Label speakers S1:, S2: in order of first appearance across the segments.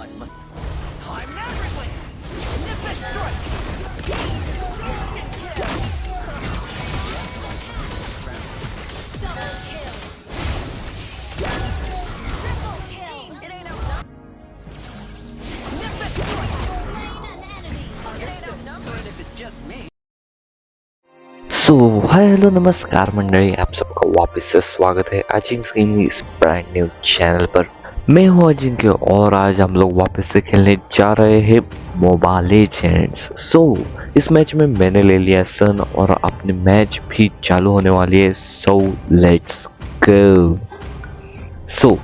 S1: सो hi hello नमस्कार मंडळी, आप सबका वापस से स्वागत है अजिंक्य गेमिंग इस ब्रांड न्यू चैनल पर। मैं हूं अजिंक्य और आज हम लोग वापस से खेलने जा रहे हैं मोबाइल लेजेंड्स। इस मैच में मैंने ले लिया सन और अपनी मैच भी चालू होने वाली है। Let's go.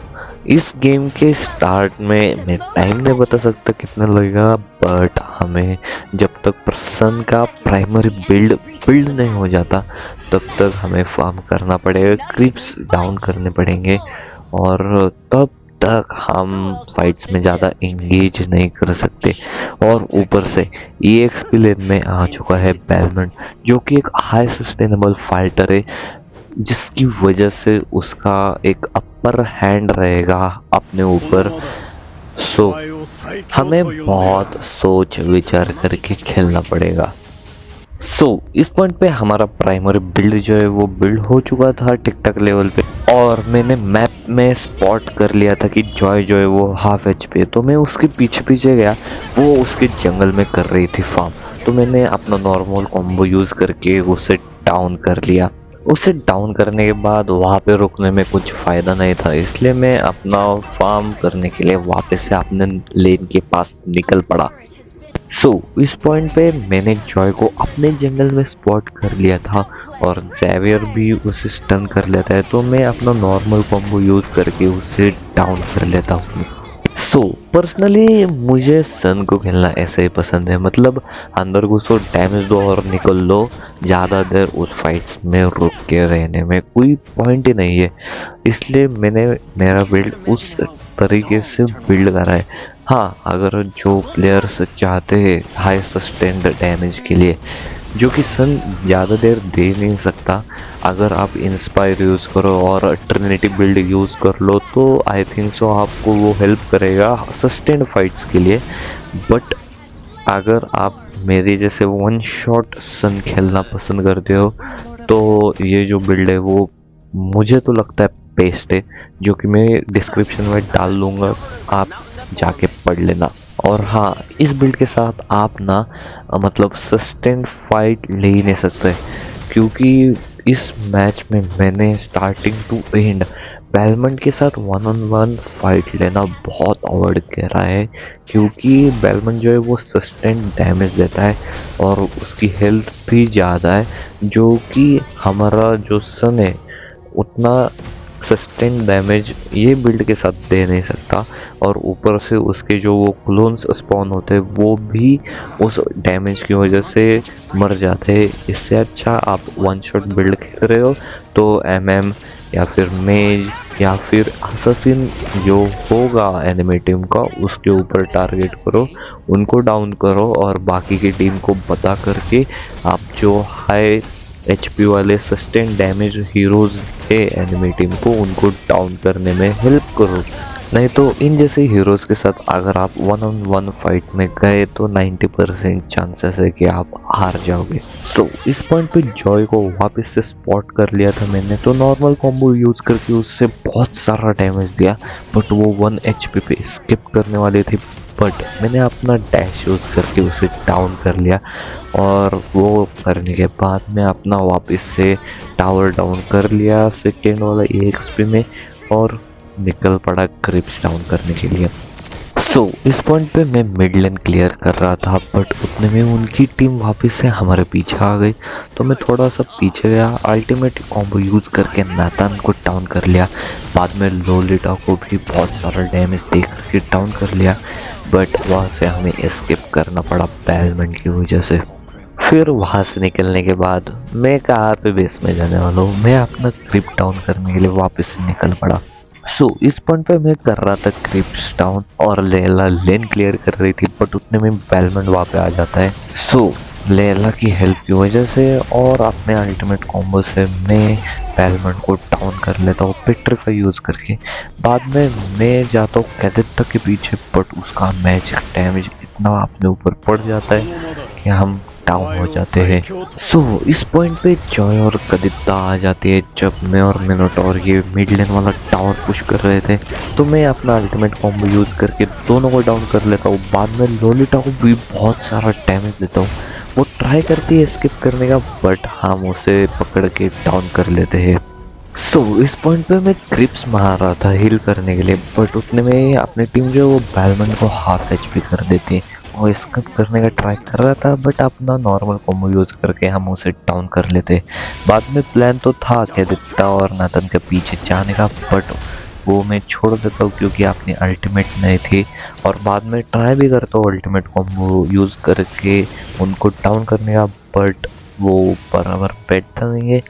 S1: इस गेम के स्टार्ट में मैं टाइम नहीं बता सकता कितना लगेगा, बट हमें जब तक पर्सन का प्राइमरी बिल्ड नहीं हो जाता तब तक हमें फार्म करना पड़ेगा, क्रिप्स डाउन करने पड़ेंगे और तब तक हम फाइट्स में ज़्यादा एंगेज नहीं कर सकते। और ऊपर से EXP लेन में आ चुका है बेलमंड, जो कि एक हाई सस्टेनेबल फाइटर है, जिसकी वजह से उसका एक अपर हैंड रहेगा अपने ऊपर। हमें बहुत सोच विचार करके खेलना पड़ेगा। इस पॉइंट पे हमारा प्राइमरी बिल्ड जो है वो बिल्ड हो चुका था टिक-टक लेवल पे, और मैंने मैप में स्पॉट कर लिया था कि जॉय जो है वो हाफ HP है, तो मैं उसके पीछे पीछे गया। वो उसके जंगल में कर रही थी फार्म, तो मैंने अपना नॉर्मल कॉम्बो यूज करके उसे डाउन कर लिया। उसे डाउन करने के बाद वहाँ पे रुकने में कुछ फ़ायदा नहीं था, इसलिए मैं अपना फार्म करने के लिए वापस से अपने लेन के पास निकल पड़ा। इस पॉइंट पे मैंने जॉय को अपने जंगल में स्पॉट कर लिया था और ज़ेवियर भी उसे स्टन कर लेता है, तो मैं अपना नॉर्मल कॉम्बो यूज़ करके उसे डाउन कर लेता हूँ। पर्सनली मुझे सन को खेलना ऐसे ही पसंद है, मतलब अंदर घुसो, डैमेज दो और निकल लो। ज़्यादा देर उस फाइट्स में रुक के रहने में कोई पॉइंट ही नहीं है, इसलिए मैंने मेरा बिल्ड उस तरीके से बिल्ड करा है। हाँ, अगर जो प्लेयर्स चाहते हैं हाई सस्टेन्ड डैमेज के लिए, जो कि सन ज़्यादा देर दे नहीं सकता, अगर आप इंस्पायर यूज़ करो और ट्रिनिटी बिल्ड यूज़ कर लो तो आई थिंक सो आपको वो हेल्प करेगा सस्टेन्ड फाइट्स के लिए। बट अगर आप मेरे जैसे वन शॉट सन खेलना पसंद करते हो तो ये जो बिल्ड है वो मुझे तो लगता है बेस्ट है, जो कि मैं डिस्क्रिप्शन में डाल दूँगा, आप जाके पढ़ लेना। और हाँ, इस बिल्ड के साथ आप ना मतलब सस्टेन्ड फाइट ले ही नहीं सकते, क्योंकि इस मैच में मैंने स्टार्टिंग टू एंड बेलमंड के साथ 1-on-1 फाइट लेना बहुत अवॉइड कर रहा है, क्योंकि बेलमंड जो है वो सस्टेन डैमेज देता है और उसकी हेल्थ भी ज़्यादा है, जो कि हमारा जो सन है उतना सस्टेन डैमेज ये बिल्ड के साथ दे नहीं सकता। और ऊपर से उसके जो वो क्लोन्स स्पॉन होते हैं वो भी उस डैमेज की वजह से मर जाते हैं। इससे अच्छा आप वन शॉट बिल्ड खेल रहे हो तो MM या फिर मेज या फिर अससिन जो होगा एनिमी टीम का उसके ऊपर टारगेट करो, उनको डाउन करो और बाकी की टीम को बता करके आप जो हाई HP वाले सस्टेन डैमेज हीरोज है एनिमी टीम को, उनको डाउन करने में हेल्प करो। नहीं तो इन जैसे हीरोज के साथ अगर आप 1-on-1 फाइट में गए तो 90% चांसेस है कि आप हार जाओगे। इस पॉइंट पे जॉय को वापस से स्पॉट कर लिया था मैंने, तो नॉर्मल कॉम्बो यूज करके उससे बहुत सारा डैमेज दिया, बट वो 1 HP पे स्किप करने वाली थी, बट मैंने अपना डैश यूज करके उसे डाउन कर लिया। और वो करने के बाद मैं अपना वापस से टावर डाउन कर लिया सेकेंड वाला EXP में और निकल पड़ा क्रिप्स डाउन करने के लिए। इस पॉइंट पे मैं मिड लेन क्लियर कर रहा था, बट उतने में उनकी टीम वापस से हमारे पीछे आ गई, तो मैं थोड़ा सा पीछे गया, अल्टीमेट कॉम्बो यूज करके नातान को डाउन कर लिया। बाद में लोलिटा को भी बहुत सारा डैमेज दे करके डाउन कर लिया, बट वहाँ से हमें एस्केप करना पड़ा बेलमंड की वजह से। फिर वहाँ से निकलने के बाद मैं कहाँ पे बेस में जाने वाला हूँ, मैं अपना क्रिप डाउन करने के लिए वापस से निकल पड़ा। इस पॉइंट पे मैं कर रहा था क्रिप्स डाउन और लेला लेन क्लियर कर रही थी, बट उतने में बेलमंड वहाँ पे आ जाता है। लेला की हेल्प की वजह से और अपने अल्टीमेट कॉम्बो से मैं बेलमंड को डाउन कर लेता हूँ पिटर का यूज़ करके। बाद में मैं जाता हूँ कैडेट के पीछे, बट उसका मैजिक डैमेज इतना अपने ऊपर पड़ जाता है कि हम डाउन हो जाते हैं। सो इस पॉइंट पे जॉय और कदिता आ जाती है। जब मैं और मिनोटॉर ये मिड लेन वाला टावर पुश कर रहे थे तो मैं अपना अल्टीमेट कॉम्बो यूज़ करके दोनों को डाउन कर लेता हूँ। बाद में लोलिटा को भी बहुत सारा डैमेज देता हूँ। वो ट्राई करती है स्किप करने का, बट हम उसे पकड़ के डाउन कर लेते हैं। सो इस पॉइंट पे मैं क्रिप्स मार रहा था हील करने के लिए, बट उतने में अपनी टीम जो है वो बैलमन को हाफ एचपी कर देती है। और स्किप करने का ट्राई कर रहा था, बट अपना नॉर्मल कॉम्बो यूज करके हम उसे डाउन कर लेते। बाद में प्लान तो था कैदिता और नाथन के पीछे जाने का, बट वो मैं छोड़ देता हूँ क्योंकि अपनी अल्टीमेट नहीं थी। और बाद में ट्राई भी करता हूँ अल्टीमेट कॉम्बो यूज़ करके उनको डाउन करने का, बट वो बराबर बैठता नहीं है।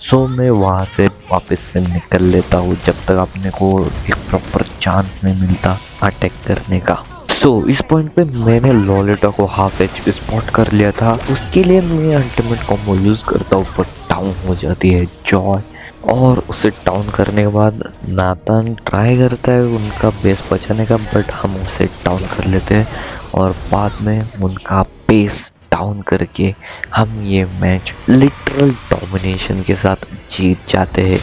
S1: सो मैं वहाँ से वापस से निकल लेता हूँ जब तक अपने को एक प्रॉपर चांस नहीं मिलता अटैक करने का। सो इस पॉइंट पे मैंने लोलेटा को हाफ एचपी स्पॉट कर लिया था। उसके लिए मैं अल्टीमेट कॉम्बो यूज़ करता हूँ, पर डाउन हो जाती है जॉय। और उसे डाउन करने के बाद नाथन ट्राई करता है उनका बेस बचाने का, बट हम उसे डाउन कर लेते हैं। और बाद में उनका बेस डाउन करके हम ये मैच लिटरल डोमिनेशन के साथ जीत जाते हैं।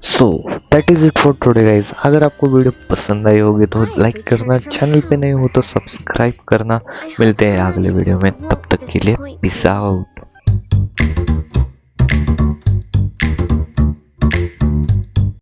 S1: So that is it for today guys. अगर आपको वीडियो पसंद आई होगी तो लाइक करना, चैनल पे नहीं हो तो सब्सक्राइब करना। मिलते हैं अगले वीडियो में, तब तक के लिए पीस आउट।